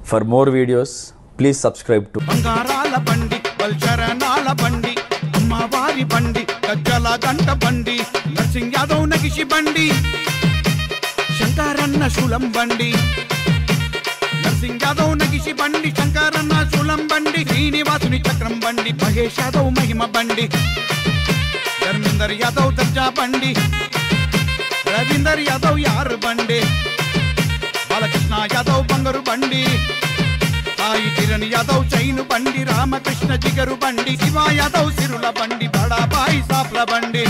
For more videos, please subscribe to బంగారాల బండి బల్చరణాల బండి అమ్మవారి బండి గజ్జల గంట బండి నర్సింగ్ యాదవ్ నగిషి బండి శంకరన్న శూలం బండి నర్సింగ్ యాదవ్ నగిషి బండి శంకరన్న శూలం బండి శ్రీనివాసుని చక్రం బండి మహేష్ యాదవ్ మహిమ బండి ధర్మేందర్ యాదవ్ దర్జా బండి రవీందర్ యాదవ్ యార్ బండి బాలకృష్ణ యాదవ్ బంగారు బండి సాయి కిరణ్ యాదవ్ చైను బండి రామకృష్ణ జిగరు బండి శివ యాదవ్ సిరుల బండి బడాబాయి సాప్ల బండి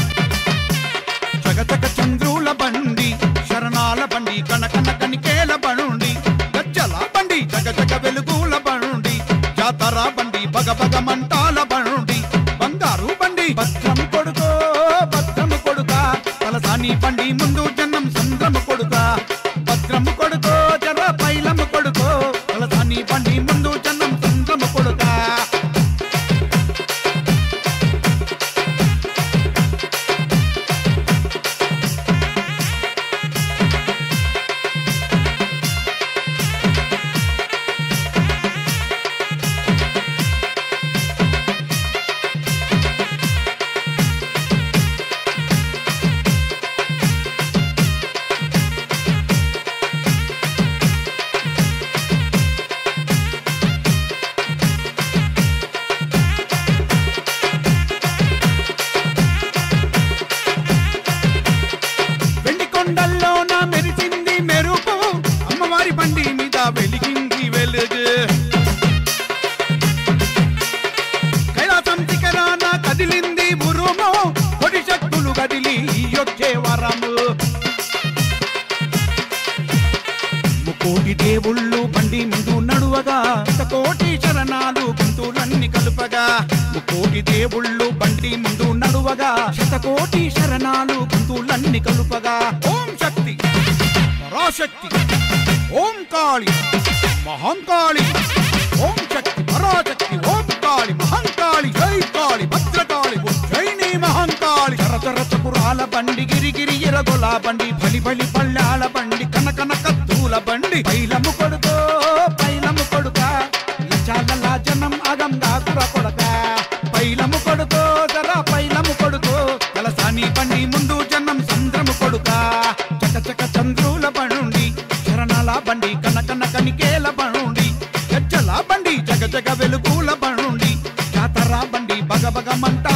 జగతక చంద్రుల బండి శరణాల బండి కనకన కనికేల బండి గజ్జల బండి జగ జగ వెలుగుల బండి జాతర బండి బగ బగ మంటాల బండి బంగారు బండి భద్రం కొడుకో తలసాని బండి ముందు జన్నం సంద్రము కొడుక భద్రము కొడుకో జర పైలము కొడుకో తలసాని బండి ముందు జన్నం సంద్రము కొడుక మెరిసింది మెరుపు అమ్మవారి బండి మీద వెలిగింది వెలుగు కైలాసం శిఖరాన కదిలింది ఉరుము కొడి శక్తులు కదిలి వచ్చే వరము ముకోటి దేవుళ్ళు బండి ముందు నడువగా కోటి శరణాలు గొంతులన్నీ కలుపగా ముకోటి దేవుళ్ళు బండి ముందు నడువగా శతకోటి శరణాలు గొంతులన్నీ కలుపగా ఓం శక్తి పరాశక్తి ఓం కాళి మహంకాళి ఓం శక్తి పరాశక్తి ఓం కాళి మహంకాళి జై కాళి భద్రకాళి జైని మహంకాళి చరచర చకురాల బండి గిరిగిరి ఎరగొల బండి బలి బలి పళ్ళాల బండి కనకన కత్తుల బండి పైలము కొడుకో లచాల జనం అగంగా కుర కొడక పైలము కొడుకో జర పైలము కొడుకో తలసాని బండి ముందు జనం సంద్రము కొడుక చక చక చంద్రుల బండి శరణాల బండి కనకన కనికేల బండి గజ్జల బండి జగ జగ వెలుగుల బండి జాతర బండి బగ బగ మంట